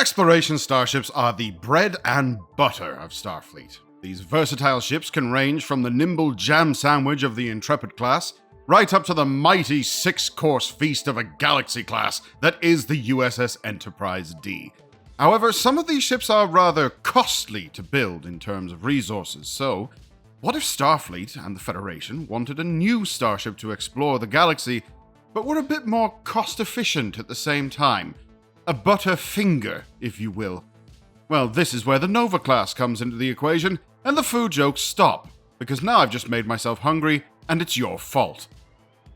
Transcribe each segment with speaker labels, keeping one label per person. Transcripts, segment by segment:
Speaker 1: Exploration starships are the bread and butter of Starfleet. These versatile ships can range from the nimble jam sandwich of the Intrepid class, right up to the mighty six-course feast of a Galaxy class that is the USS Enterprise-D. However, some of these ships are rather costly to build in terms of resources, so what if Starfleet and the Federation wanted a new starship to explore the galaxy, but were a bit more cost-efficient at the same time? A Butterfinger, if you will. Well, this is where the Nova class comes into the equation, and the food jokes stop, because now I've just made myself hungry, and it's your fault.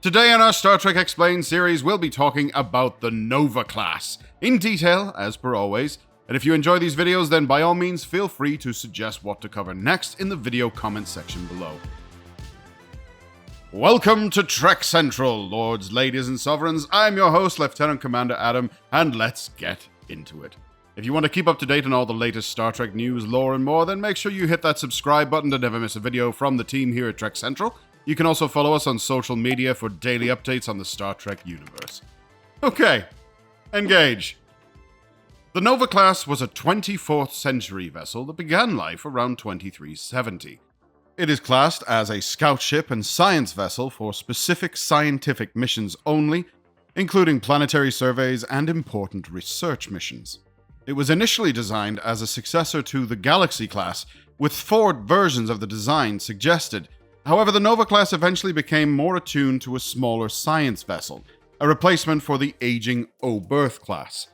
Speaker 1: Today in our Star Trek Explained series, we'll be talking about the Nova class, in detail, as per always, and if you enjoy these videos, then by all means feel free to suggest what to cover next in the video comment section below. Welcome to Trek Central, lords, ladies, and sovereigns. I'm your host, Lieutenant Commander Adam, and let's get into it. If you want to keep up to date on all the latest Star Trek news, lore, and more, then make sure you hit that subscribe button to never miss a video from the team here at Trek Central. You can also follow us on social media for daily updates on the Star Trek universe. Okay, engage. The Nova class was a 24th century vessel that began life around 2370. It is classed as a scout ship and science vessel for specific scientific missions only, including planetary surveys and important research missions. It was initially designed as a successor to the Galaxy class, with 4 versions of the design suggested. However, the Nova class eventually became more attuned to a smaller science vessel, a replacement for the aging Oberth class.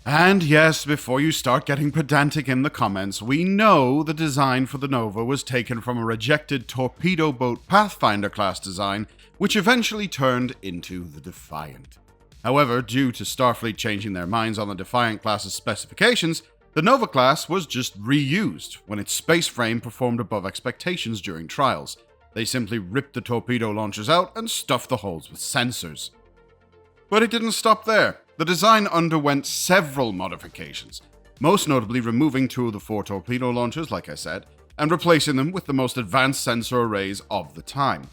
Speaker 1: And yes, before you start getting pedantic in the comments, we know the design for the Nova was taken from a rejected torpedo boat Pathfinder class design, which eventually turned into the Defiant. However, due to Starfleet changing their minds on the Defiant class's specifications, the Nova class was just reused when its space frame performed above expectations during trials. They simply ripped the torpedo launchers out and stuffed the holes with sensors. But it didn't stop there. The design underwent several modifications, most notably removing 2 of the 4 torpedo launchers, like I said, and replacing them with the most advanced sensor arrays of the time.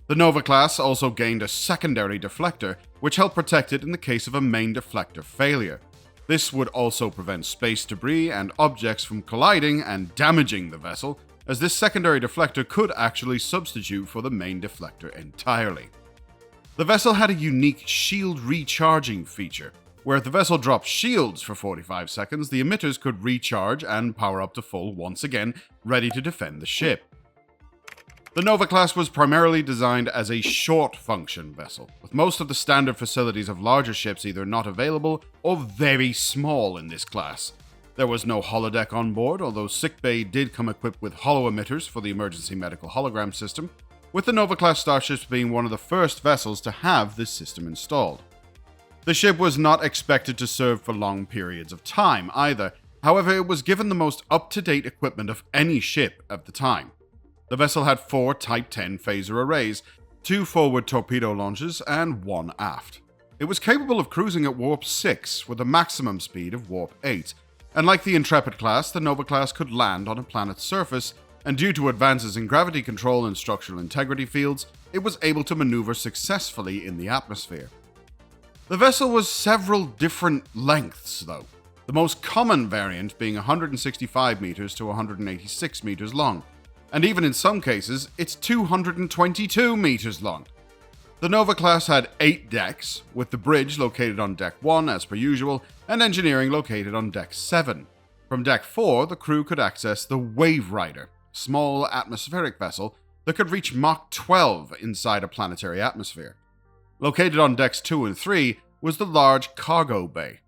Speaker 1: The Nova class also gained a secondary deflector, which helped protect it in the case of a main deflector failure. This would also prevent space debris and objects from colliding and damaging the vessel, as this secondary deflector could actually substitute for the main deflector entirely. The vessel had a unique shield recharging feature, where if the vessel dropped shields for 45 seconds, the emitters could recharge and power up to full once again, ready to defend the ship. The Nova class was primarily designed as a short-function vessel, with most of the standard facilities of larger ships either not available or very small in this class. There was no holodeck on board, although sickbay did come equipped with holo emitters for the emergency medical hologram system, with the Nova class starships being one of the first vessels to have this system installed. The ship was not expected to serve for long periods of time either, however it was given the most up-to-date equipment of any ship at the time. The vessel had 4 Type 10 phaser arrays, 2 forward torpedo launchers, and 1 aft. It was capable of cruising at warp 6 with a maximum speed of warp 8, and like the Intrepid class, the Nova class could land on a planet's surface, and due to advances in gravity control and structural integrity fields, it was able to maneuver successfully in the atmosphere. The vessel was several different lengths, though, the most common variant being 165 meters to 186 meters long, and even in some cases, it's 222 meters long. The Nova class had 8 decks, with the bridge located on Deck 1 as per usual, and engineering located on Deck 7. From Deck 4, the crew could access the Wave Rider, small atmospheric vessel that could reach Mach 12 inside a planetary atmosphere. Located on Decks 2 and 3 was the large cargo bay.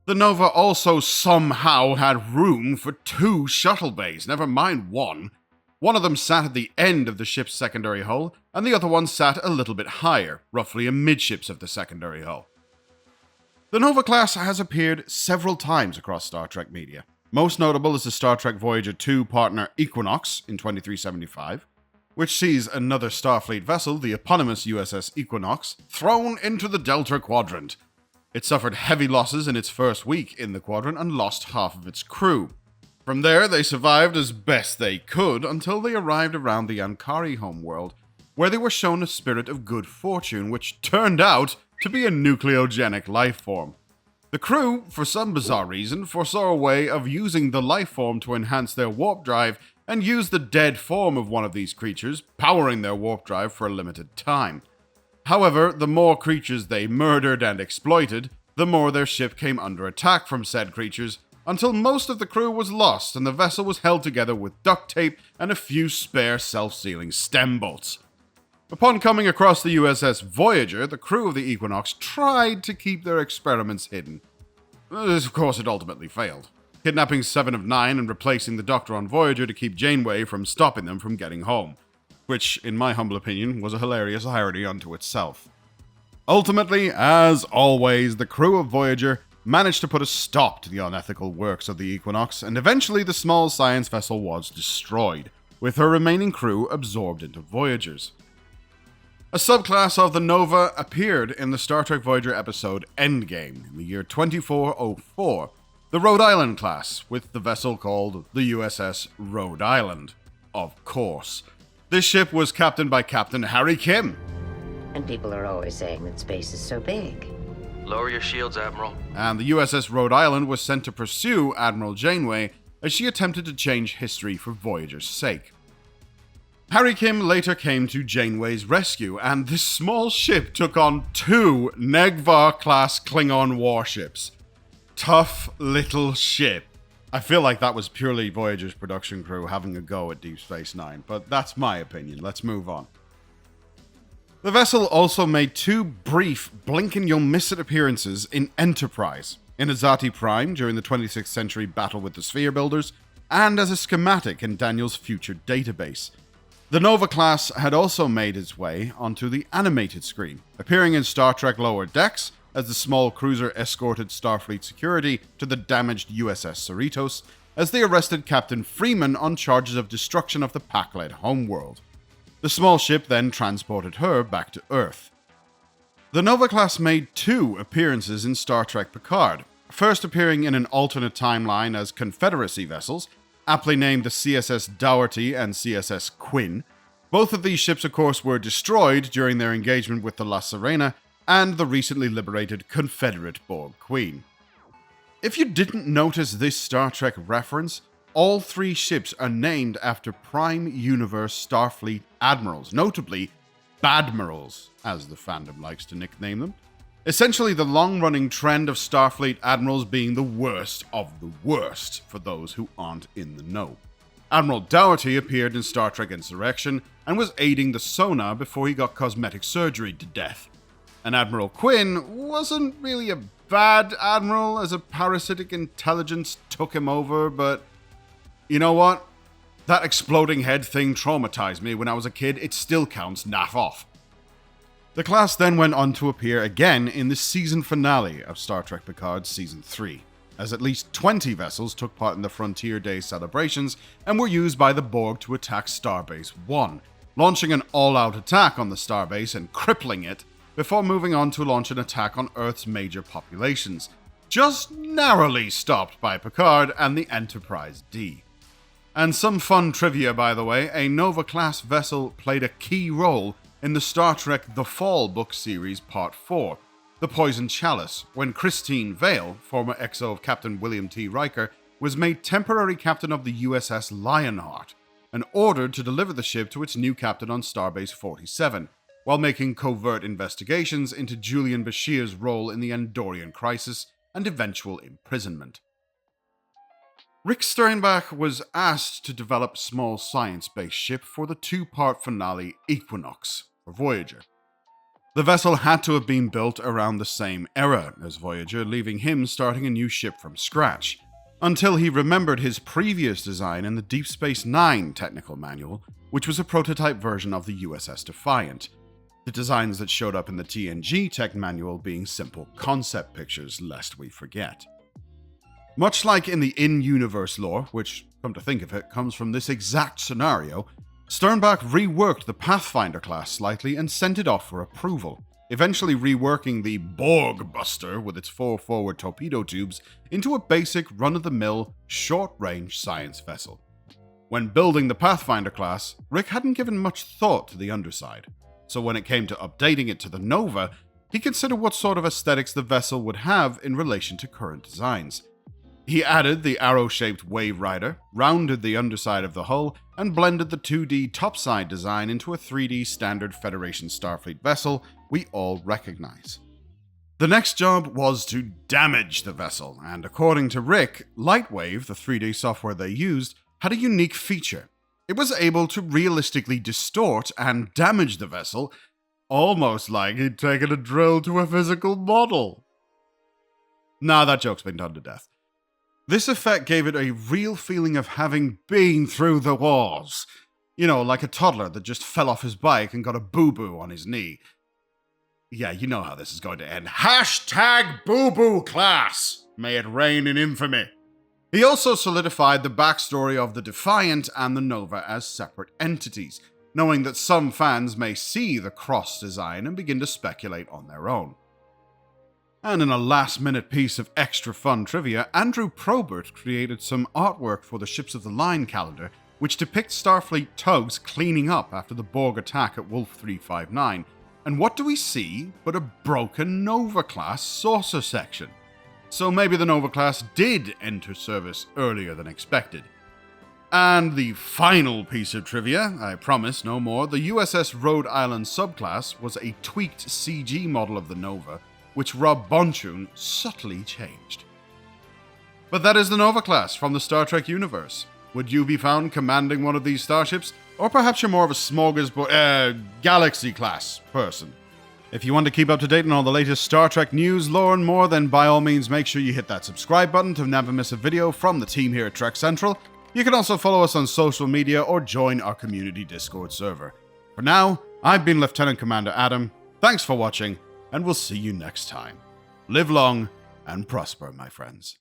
Speaker 1: The Nova also somehow had room for 2 shuttle bays, never mind 1. One of them sat at the end of the ship's secondary hull, and the other one sat a little bit higher, roughly amidships of the secondary hull. The Nova class has appeared several times across Star Trek media. Most notable is the Star Trek Voyager 2 partner Equinox in 2375, which sees another Starfleet vessel, the eponymous USS Equinox, thrown into the Delta Quadrant. It suffered heavy losses in its first week in the quadrant and lost half of its crew. From there, they survived as best they could until they arrived around the Ankari homeworld, where they were shown a spirit of good fortune, which turned out to be a nucleogenic life form. The crew, for some bizarre reason, foresaw a way of using the life form to enhance their warp drive and use the dead form of one of these creatures, powering their warp drive for a limited time. However, the more creatures they murdered and exploited, the more their ship came under attack from said creatures, until most of the crew was lost and the vessel was held together with duct tape and a few spare self-sealing stem bolts. Upon coming across the USS Voyager, the crew of the Equinox tried to keep their experiments hidden. Of course, it ultimately failed, kidnapping 7 of 9 and replacing the Doctor on Voyager to keep Janeway from stopping them from getting home, which, in my humble opinion, was a hilarious irony unto itself. Ultimately, as always, the crew of Voyager managed to put a stop to the unethical works of the Equinox, and eventually the small science vessel was destroyed, with her remaining crew absorbed into Voyagers. A subclass of the Nova appeared in the Star Trek Voyager episode Endgame in the year 2404, the Rhode Island class, with the vessel called the USS Rhode Island. Of course. This ship was captained by Captain Harry Kim.
Speaker 2: And people are always saying that space is so big.
Speaker 3: Lower your shields, Admiral.
Speaker 1: And the USS Rhode Island was sent to pursue Admiral Janeway as she attempted to change history for Voyager's sake. Harry Kim later came to Janeway's rescue, and this small ship took on 2 Negvar-class Klingon warships. Tough little ship. I feel like that was purely Voyager's production crew having a go at Deep Space Nine, but that's my opinion. Let's move on. The vessel also made 2 brief blink-and-you'll-miss-it appearances in Enterprise, in Azati Prime during the 26th century battle with the Sphere Builders, and as a schematic in Daniel's future database. The Nova class had also made its way onto the animated screen, appearing in Star Trek Lower Decks as the small cruiser escorted Starfleet security to the damaged USS Cerritos as they arrested Captain Freeman on charges of destruction of the Pac-led homeworld. The small ship then transported her back to Earth. The Nova class made 2 appearances in Star Trek Picard, first appearing in an alternate timeline as Confederacy vessels, aptly named the CSS Dougherty and CSS Quinn. Both of these ships, of course, were destroyed during their engagement with the La Sirena and the recently liberated Confederate Borg Queen. If you didn't notice this Star Trek reference, all 3 ships are named after Prime Universe Starfleet admirals, notably Badmirals, as the fandom likes to nickname them. Essentially, the long-running trend of Starfleet admirals being the worst of the worst, for those who aren't in the know. Admiral Dougherty appeared in Star Trek Insurrection and was aiding the sonar before he got cosmetic surgery to death. And Admiral Quinn wasn't really a bad admiral as a parasitic intelligence took him over, but you know what? That exploding head thing traumatized me when I was a kid. It still counts naff off. The class then went on to appear again in the season finale of Star Trek Picard Season 3, as at least 20 vessels took part in the Frontier Day celebrations and were used by the Borg to attack Starbase 1, launching an all-out attack on the starbase and crippling it, before moving on to launch an attack on Earth's major populations, just narrowly stopped by Picard and the Enterprise-D. And some fun trivia, by the way, a Nova-class vessel played a key role in the Star Trek The Fall book series Part 4, The Poison Chalice, when Christine Vale, former XO of Captain William T. Riker, was made temporary captain of the USS Lionheart, and ordered to deliver the ship to its new captain on Starbase 47, while making covert investigations into Julian Bashir's role in the Andorian crisis and eventual imprisonment. Rick Sternbach was asked to develop a small science-based ship for the 2-part finale Equinox for Voyager. The vessel had to have been built around the same era as Voyager, leaving him starting a new ship from scratch, until he remembered his previous design in the Deep Space Nine technical manual, which was a prototype version of the USS Defiant, the designs that showed up in the TNG tech manual being simple concept pictures, lest we forget. Much like in the in-universe lore, which, come to think of it, comes from this exact scenario, Sternbach reworked the Pathfinder class slightly and sent it off for approval, eventually reworking the Borg Buster with its 4 forward torpedo tubes into a basic run-of-the-mill, short-range science vessel. When building the Pathfinder class, Rick hadn't given much thought to the underside, so when it came to updating it to the Nova, he considered what sort of aesthetics the vessel would have in relation to current designs. He added the arrow-shaped wave rider, rounded the underside of the hull, and blended the 2D topside design into a 3D standard Federation Starfleet vessel we all recognize. The next job was to damage the vessel, and according to Rick, Lightwave, the 3D software they used, had a unique feature. It was able to realistically distort and damage the vessel, almost like he'd taken a drill to a physical model. Nah, that joke's been done to death. This effect gave it a real feeling of having been through the wars. You know, like a toddler that just fell off his bike and got a boo-boo on his knee. Yeah, you know how this is going to end. Hashtag boo-boo class! May it reign in infamy. He also solidified the backstory of the Defiant and the Nova as separate entities, knowing that some fans may see the cross design and begin to speculate on their own. And in a last-minute piece of extra fun trivia, Andrew Probert created some artwork for the Ships of the Line calendar, which depicts Starfleet tugs cleaning up after the Borg attack at Wolf 359. And what do we see but a broken Nova-class saucer section? So maybe the Nova-class did enter service earlier than expected. And the final piece of trivia, I promise no more, the USS Rhode Island subclass was a tweaked CG model of the Nova, which Rob Bonchun subtly changed. But that is the Nova class from the Star Trek universe. Would you be found commanding one of these starships? Or perhaps you're more of a smorgasbord, galaxy class person? If you want to keep up to date on all the latest Star Trek news, lore, and more, then by all means make sure you hit that subscribe button to never miss a video from the team here at Trek Central. You can also follow us on social media or join our community Discord server. For now, I've been Lieutenant Commander Adam. Thanks for watching, and we'll see you next time. Live long and prosper, my friends.